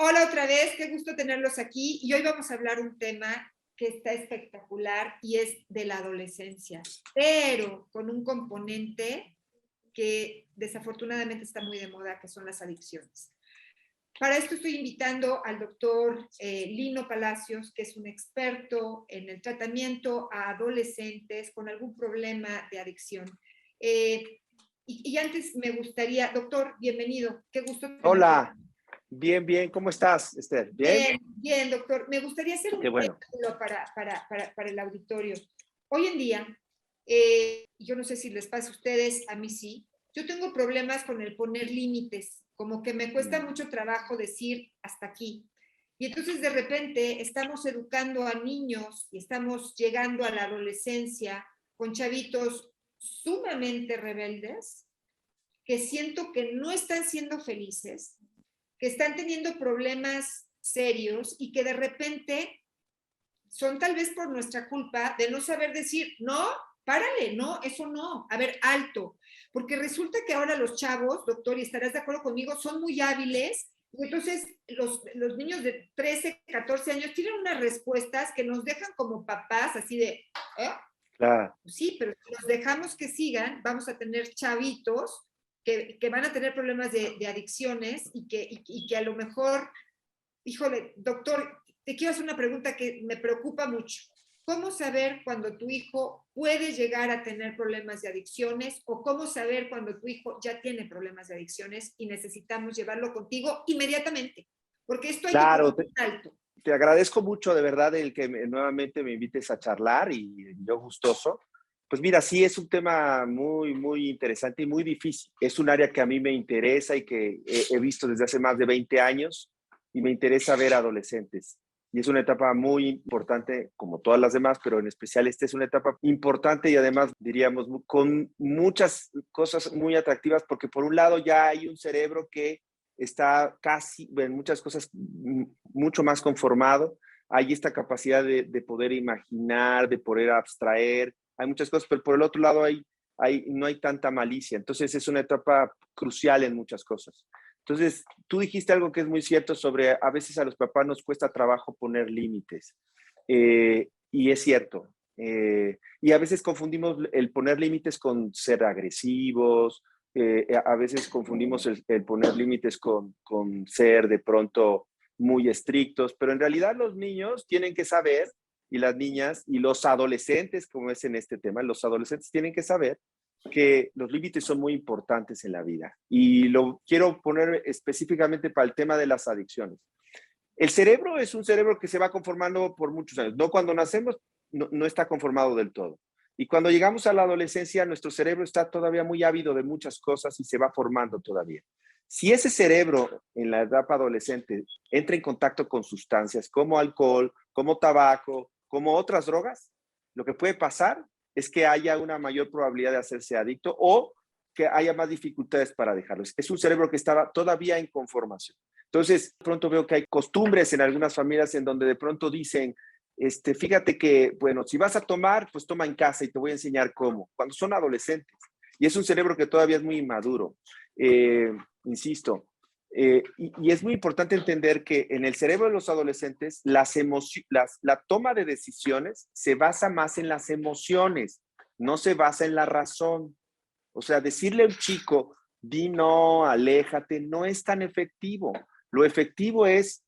Hola otra vez, qué gusto tenerlos aquí. Y hoy vamos a hablar un tema que está espectacular y es de la adolescencia, pero con un componente que desafortunadamente está muy de moda, que son las adicciones. Para esto estoy invitando al doctor Lino Palacios, que es un experto en el tratamiento a adolescentes con algún problema de adicción. Eh, y antes me gustaría, doctor, bienvenido, qué gusto tenerlo. Hola, bien, bien, ¿cómo estás, Esther? ¿Bien? Bien, bien, doctor. Me gustaría hacer Qué un bueno. preámbulo para el auditorio. Hoy en día, yo no sé si les pasa a ustedes, a mí sí, yo tengo problemas con el poner límites, como que me cuesta mucho trabajo decir hasta aquí. Y entonces de repente estamos educando a niños y estamos llegando a la adolescencia con chavitos sumamente rebeldes, que siento que no están siendo felices, que están teniendo problemas serios y que de repente son tal vez por nuestra culpa de no saber decir, no, párale, no, eso no, a ver, alto. Porque resulta que ahora los chavos, doctor, y estarás de acuerdo conmigo, son muy hábiles. Y entonces los niños de 13, 14 años tienen unas respuestas que nos dejan como papás, así de, ¿eh? Claro, Sí, pero si los dejamos que sigan, vamos a tener chavitos que van a tener problemas de adicciones y que a lo mejor, híjole, doctor, te quiero hacer una pregunta que me preocupa mucho. ¿Cómo saber cuando tu hijo puede llegar a tener problemas de adicciones o cómo saber cuando tu hijo ya tiene problemas de adicciones y necesitamos llevarlo contigo inmediatamente? Porque esto hay que poner claro, un alto. te agradezco mucho de verdad el que nuevamente me invites a charlar y yo gustoso. Pues mira, sí es un tema muy, muy interesante y muy difícil. Es un área que a mí me interesa y que he visto desde hace más de 20 años y me interesa ver adolescentes. Y es una etapa muy importante, como todas las demás, pero en especial esta es una etapa importante y además, diríamos, con muchas cosas muy atractivas, porque por un lado ya hay un cerebro que está casi, en muchas cosas, mucho más conformado. Hay esta capacidad de poder imaginar, de poder abstraer. Hay muchas cosas, pero por el otro lado no hay tanta malicia. Entonces es una etapa crucial en muchas cosas. Entonces, tú dijiste algo que es muy cierto sobre a veces a los papás nos cuesta trabajo poner límites. Y es cierto. Y a veces confundimos el poner límites con ser agresivos, a veces confundimos el poner límites con ser de pronto muy estrictos, pero en realidad los niños tienen que saber, y las niñas y los adolescentes, como es en este tema, los adolescentes tienen que saber que los límites son muy importantes en la vida. Y lo quiero poner específicamente para el tema de las adicciones. El cerebro es un cerebro que se va conformando por muchos años. No cuando nacemos, no está conformado del todo. Y cuando llegamos a la adolescencia, nuestro cerebro está todavía muy ávido de muchas cosas y se va formando todavía. Si ese cerebro en la etapa adolescente entra en contacto con sustancias como alcohol, como tabaco, como otras drogas, lo que puede pasar es que haya una mayor probabilidad de hacerse adicto o que haya más dificultades para dejarlo. Es un cerebro que estaba todavía en conformación. Entonces, de pronto veo que hay costumbres en algunas familias en donde de pronto dicen, fíjate que, bueno, si vas a tomar, pues toma en casa y te voy a enseñar cómo, cuando son adolescentes. Y es un cerebro que todavía es muy inmaduro, insisto. Y es muy importante entender que en el cerebro de los adolescentes la toma de decisiones se basa más en las emociones, no se basa en la razón. O sea, decirle a un chico, di no, aléjate, no es tan efectivo. Lo efectivo es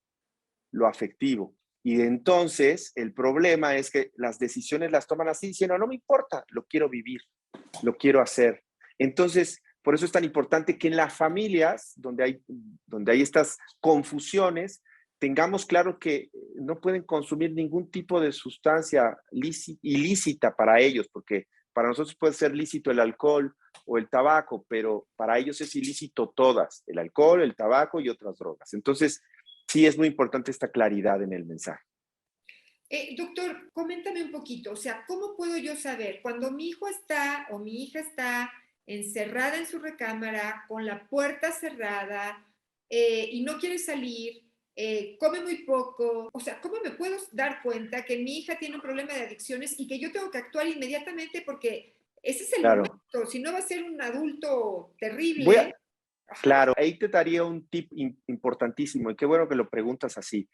lo afectivo. Y entonces el problema es que las decisiones las toman así, diciendo, no me importa, lo quiero vivir, lo quiero hacer. Entonces, por eso es tan importante que en las familias donde hay estas confusiones, tengamos claro que no pueden consumir ningún tipo de sustancia ilícita para ellos, porque para nosotros puede ser lícito el alcohol o el tabaco, pero para ellos es ilícito todas, el alcohol, el tabaco y otras drogas. Entonces, sí es muy importante esta claridad en el mensaje. Doctor, coméntame un poquito, o sea, ¿cómo puedo yo saber cuando mi hijo está o mi hija está encerrada en su recámara, con la puerta cerrada y no quiere salir, come muy poco? O sea, ¿cómo me puedo dar cuenta que mi hija tiene un problema de adicciones y que yo tengo que actuar inmediatamente porque ese es el Claro. momento, si no va a ser un adulto Voy a, terrible? Ajá. Claro, ahí te daría un tip importantísimo y qué bueno que lo preguntas así.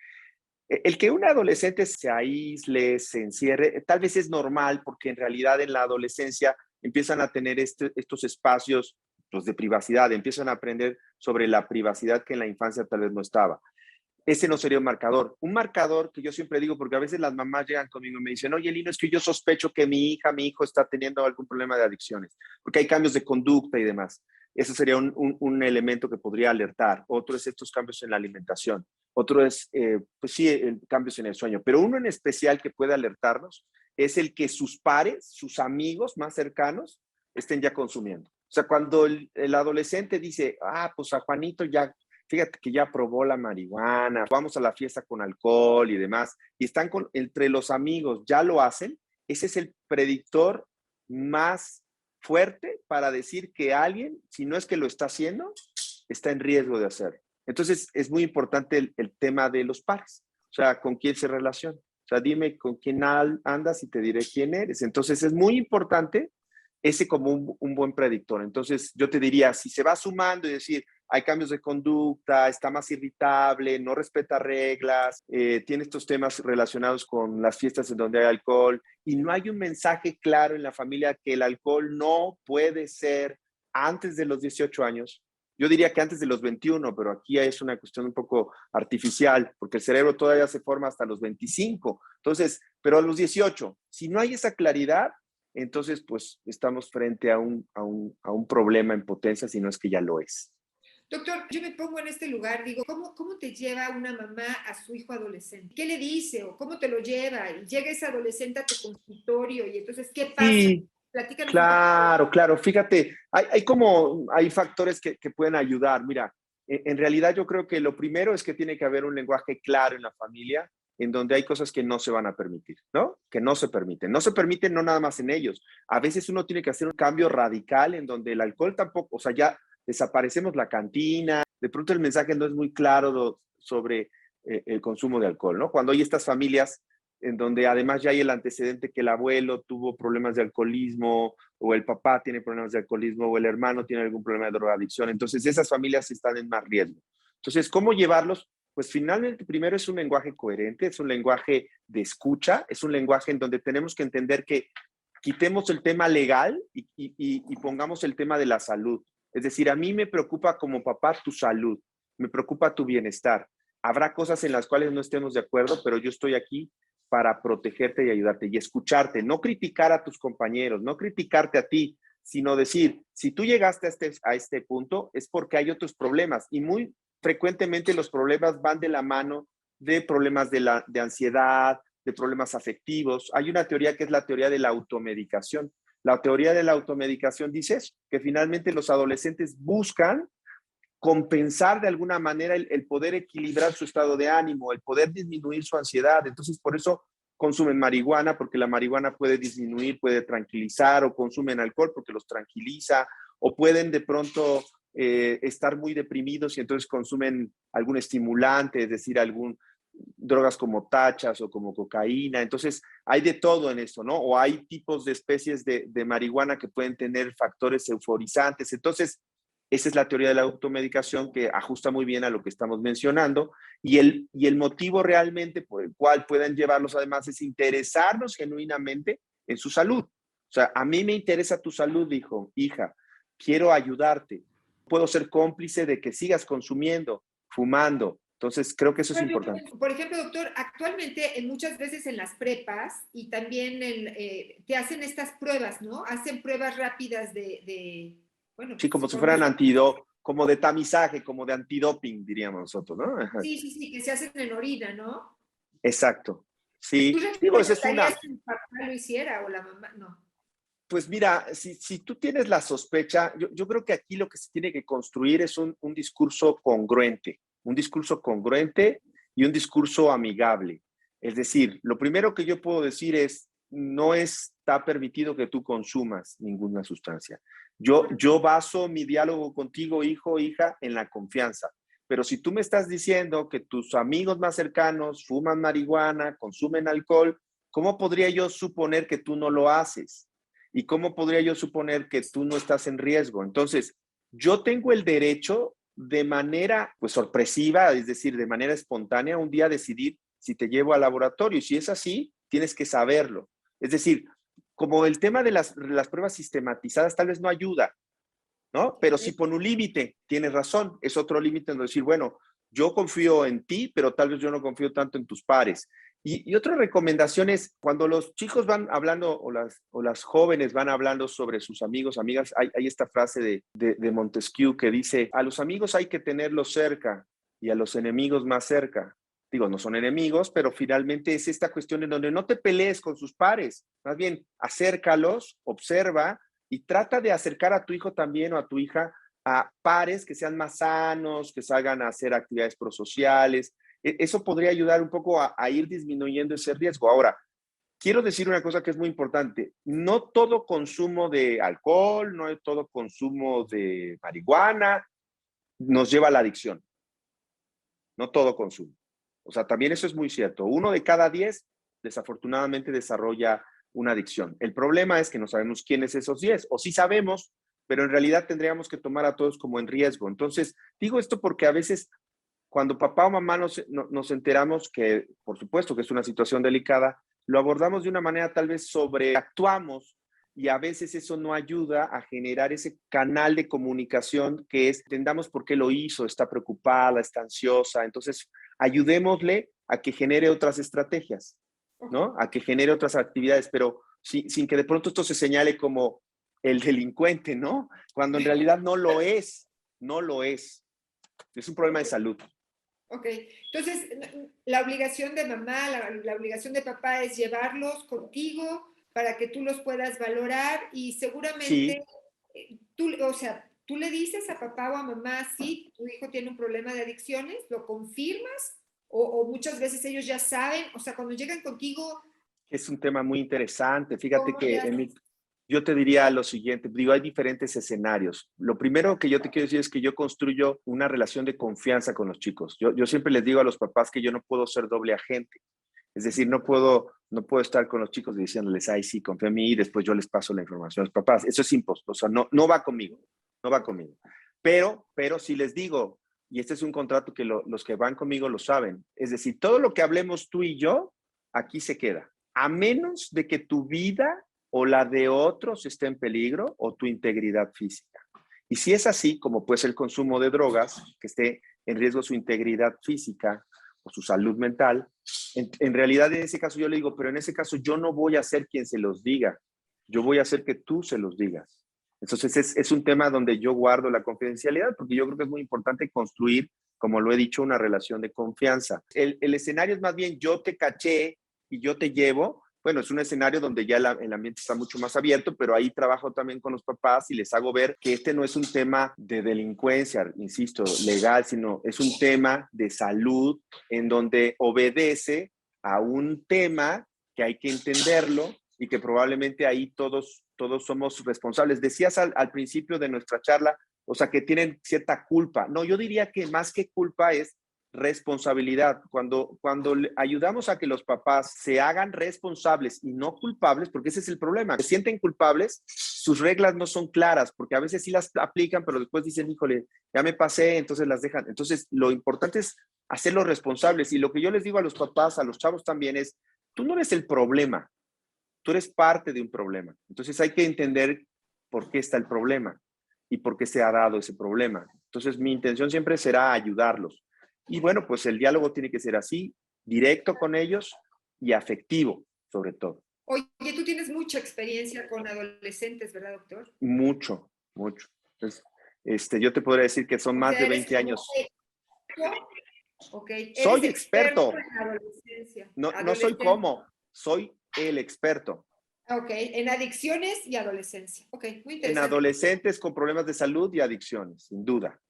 El que un adolescente se aísle, se encierre, tal vez es normal porque en realidad en la adolescencia empiezan a tener estos espacios pues, de privacidad, empiezan a aprender sobre la privacidad que en la infancia tal vez no estaba. Ese no sería un marcador. Un marcador que yo siempre digo, porque a veces las mamás llegan conmigo y me dicen, oye, Lino, es que yo sospecho que mi hija, mi hijo está teniendo algún problema de adicciones, porque hay cambios de conducta y demás. Eso sería un elemento que podría alertar. Otro es estos cambios en la alimentación. Otro es, pues sí, cambios en el sueño. Pero uno en especial que puede alertarnos es el que sus pares, sus amigos más cercanos, estén ya consumiendo. O sea, cuando el adolescente dice, pues a Juanito ya fíjate que ya probó la marihuana, vamos a la fiesta con alcohol y demás, y están entre los amigos, ya lo hacen, ese es el predictor más fuerte para decir que alguien, si no es que lo está haciendo, está en riesgo de hacerlo. Entonces, es muy importante el tema de los pares, o sea, con quién se relaciona. O sea, dime con quién andas y te diré quién eres. Entonces, es muy importante ese como un buen predictor. Entonces, yo te diría, si se va sumando y decir, hay cambios de conducta, está más irritable, no respeta reglas, tiene estos temas relacionados con las fiestas en donde hay alcohol y no hay un mensaje claro en la familia que el alcohol no puede ser antes de los 18 años. Yo diría que antes de los 21, pero aquí es una cuestión un poco artificial, porque el cerebro todavía se forma hasta los 25. Entonces, pero a los 18, si no hay esa claridad, entonces pues estamos frente a un problema en potencia, si no es que ya lo es. Doctor, yo me pongo en este lugar, digo, ¿cómo te lleva una mamá a su hijo adolescente? ¿Qué le dice o cómo te lo lleva? Y llega ese adolescente a tu consultorio y entonces, ¿qué pasa? Sí, Platícanos un poquito. claro, claro. Fíjate, hay factores que pueden ayudar. Mira, en realidad yo creo que lo primero es que tiene que haber un lenguaje claro en la familia, en donde hay cosas que no se van a permitir, ¿no? Que no se permiten. No se permiten no nada más en ellos. A veces uno tiene que hacer un cambio radical en donde el alcohol tampoco, o sea, ya desaparecemos la cantina, de pronto el mensaje no es muy claro sobre el consumo de alcohol, ¿no? Cuando hay estas familias en donde además ya hay el antecedente que el abuelo tuvo problemas de alcoholismo, o el papá tiene problemas de alcoholismo, o el hermano tiene algún problema de drogadicción. Entonces, esas familias están en más riesgo. Entonces, ¿cómo llevarlos? Pues finalmente, primero es un lenguaje coherente, es un lenguaje de escucha, es un lenguaje en donde tenemos que entender que quitemos el tema legal y pongamos el tema de la salud. Es decir, a mí me preocupa como papá tu salud, me preocupa tu bienestar. Habrá cosas en las cuales no estemos de acuerdo, pero yo estoy aquí para protegerte y ayudarte y escucharte, no criticar a tus compañeros, no criticarte a ti, sino decir, si tú llegaste a este punto es porque hay otros problemas y muy frecuentemente los problemas van de la mano de problemas de ansiedad, de problemas afectivos. Hay una teoría que es la teoría de la automedicación. La teoría de la automedicación dice eso, que finalmente los adolescentes buscan compensar de alguna manera el poder equilibrar su estado de ánimo, el poder disminuir su ansiedad. Entonces, por eso consumen marihuana, porque la marihuana puede disminuir, puede tranquilizar, o consumen alcohol porque los tranquiliza, o pueden de pronto estar muy deprimidos y entonces consumen algún estimulante, es decir, drogas como tachas o como cocaína. Entonces, hay de todo en esto, ¿no? O hay tipos de especies de marihuana que pueden tener factores euforizantes. Entonces, esa es la teoría de la automedicación que ajusta muy bien a lo que estamos mencionando y el motivo realmente por el cual puedan llevarlos además es interesarnos genuinamente en su salud. O sea, a mí me interesa tu salud, hija, quiero ayudarte. Puedo ser cómplice de que sigas consumiendo, fumando. Entonces, creo que eso es importante. Por ejemplo, doctor, actualmente muchas veces en las prepas y también te hacen estas pruebas, ¿no? Hacen pruebas rápidas bueno, Sí, pues como se si fueran conoce. como de tamizaje, como de antidoping, diríamos nosotros, ¿no? Ajá. Sí, sí, sí, que se hacen en orina, ¿no? Exacto. ¿Tú Sí, digo, esa es recomendarías una. que el papá lo hiciera o la mamá? No. Pues mira, si tú tienes la sospecha, yo creo que aquí lo que se tiene que construir es un discurso congruente y un discurso amigable. Es decir, lo primero que yo puedo decir es, no está permitido que tú consumas ninguna sustancia. Yo baso mi diálogo contigo, hijo, hija, en la confianza. Pero si tú me estás diciendo que tus amigos más cercanos fuman marihuana, consumen alcohol, ¿cómo podría yo suponer que tú no lo haces? ¿Y cómo podría yo suponer que tú no estás en riesgo? Entonces, yo tengo el derecho de manera pues sorpresiva, es decir, de manera espontánea, un día decidir si te llevo al laboratorio. Y si es así, tienes que saberlo. Es decir, como el tema de las pruebas sistematizadas tal vez no ayuda, ¿no? Pero si pone un límite, tienes razón, es otro límite en decir, bueno, yo confío en ti, pero tal vez yo no confío tanto en tus pares. Y otra recomendación es, cuando los chicos van hablando o las jóvenes van hablando sobre sus amigos, amigas, hay esta frase de Montesquieu que dice, a los amigos hay que tenerlos cerca y a los enemigos más cerca. Digo, no son enemigos, pero finalmente es esta cuestión en donde no te pelees con sus pares, más bien acércalos, observa y trata de acercar a tu hijo también o a tu hija a pares que sean más sanos, que salgan a hacer actividades prosociales. Eso podría ayudar un poco a ir disminuyendo ese riesgo. Ahora, quiero decir una cosa que es muy importante. No todo consumo de alcohol, no todo consumo de marihuana nos lleva a la adicción. No todo consumo. O sea, también eso es muy cierto. 1 de cada 10 desafortunadamente desarrolla una adicción. El problema es que no sabemos quiénes esos 10, o sí sabemos, pero en realidad tendríamos que tomar a todos como en riesgo. Entonces, digo esto porque a veces cuando papá o mamá nos enteramos que, por supuesto, que es una situación delicada, lo abordamos de una manera tal vez sobreactuamos y a veces eso no ayuda a generar ese canal de comunicación que es, entendamos por qué lo hizo, está preocupada, está ansiosa. Entonces, ayudémosle a que genere otras estrategias, ¿no? A que genere otras actividades, pero sin que de pronto esto se señale como el delincuente, ¿no? Cuando en realidad no lo es, no lo es. Es un problema de salud. Ok, entonces la obligación de mamá, la obligación de papá es llevarlos contigo para que tú los puedas valorar y seguramente Sí, tú, o sea, tú le dices a papá o a mamá, sí, tu hijo tiene un problema de adicciones, lo confirmas o muchas veces ellos ya saben, o sea, cuando llegan contigo, es un tema muy interesante. Fíjate ¿cómo le que haces? yo te diría lo siguiente, digo, hay diferentes escenarios. Lo primero que yo te quiero decir es que yo construyo una relación de confianza con los chicos. Yo siempre les digo a los papás que yo no puedo ser doble agente. Es decir, no puedo estar con los chicos diciéndoles, ay, sí, confía en mí y después yo les paso la información a los papás. Eso es imposible, o sea, no va conmigo, no va conmigo. Pero si les digo, y este es un contrato que los que van conmigo lo saben, es decir, todo lo que hablemos tú y yo, aquí se queda. A menos de que tu vida o la de otros esté en peligro o tu integridad física. Y si es así, como puede ser el consumo de drogas, que esté en riesgo su integridad física o su salud mental, en realidad en ese caso yo le digo, pero en ese caso yo no voy a ser quien se los diga, yo voy a hacer que tú se los digas. Entonces es un tema donde yo guardo la confidencialidad porque yo creo que es muy importante construir, como lo he dicho, una relación de confianza. El escenario es más bien yo te caché y yo te llevo. Bueno, es un escenario donde ya el ambiente está mucho más abierto, pero ahí trabajo también con los papás y les hago ver que este no es un tema de delincuencia, insisto, legal, sino es un tema de salud en donde obedece a un tema que hay que entenderlo y que probablemente ahí todos somos responsables. Decías al principio de nuestra charla, o sea, que tienen cierta culpa. No, yo diría que más que culpa es responsabilidad. Cuando ayudamos a que los papás se hagan responsables y no culpables, porque ese es el problema, se sienten culpables, sus reglas no son claras, porque a veces sí las aplican, pero después dicen, híjole, ya me pasé, entonces las dejan. Entonces, lo importante es hacerlos responsables. Y lo que yo les digo a los papás, a los chavos también es, tú no eres el problema, tú eres parte de un problema. Entonces hay que entender por qué está el problema y por qué se ha dado ese problema. Entonces mi intención siempre será ayudarlos. Y bueno, pues el diálogo tiene que ser así, directo con ellos y afectivo, sobre todo. Oye, tú tienes mucha experiencia con adolescentes, ¿verdad, doctor? Mucho, mucho. Entonces, yo te podría decir que son O más sea, de eres 20 como años. experto, ok, eres Soy experto experto. en adolescencia, No soy adolescente. como, soy el experto. Ok, en adicciones y adolescencia. Ok, muy En interesante. adolescentes con problemas de salud y adicciones, sin duda,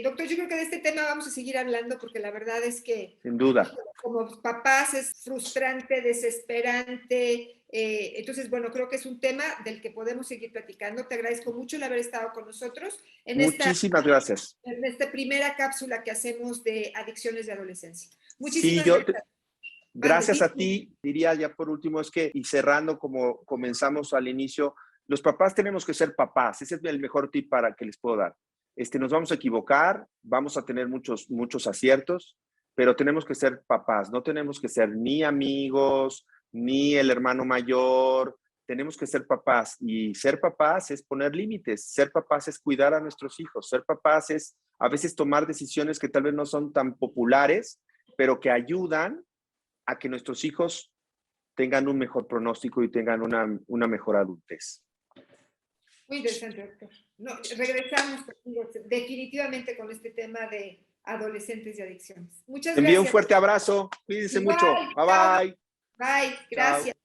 Doctor, yo creo que de este tema vamos a seguir hablando porque la verdad es que sin duda. como papás es frustrante, desesperante. Entonces, bueno, creo que es un tema del que podemos seguir platicando. Te agradezco mucho el haber estado con nosotros Muchísimas gracias. en esta primera cápsula que hacemos de adicciones de adolescencia. Sí, Muchísimas gracias. Mande, gracias a ti, diría ya por último, es que, y cerrando como comenzamos al inicio, Los papás tenemos que ser papás. Ese es el mejor tip para que les puedo dar. Nos vamos a equivocar, vamos a tener muchos aciertos, pero tenemos que ser papás. No tenemos que ser ni amigos, ni el hermano mayor. Tenemos que ser papás. Y ser papás es poner límites. Ser papás es cuidar a nuestros hijos. Ser papás es a veces tomar decisiones que tal vez no son tan populares, pero que ayudan a que nuestros hijos tengan un mejor pronóstico y tengan una mejor adultez. Muy interesante, doctor. No, regresamos contigo definitivamente con este tema de adolescentes y adicciones. Muchas Te envío un gracias. fuerte abrazo. Cuídense Igual, mucho. Bye, chao. bye. Bye, Chao. gracias.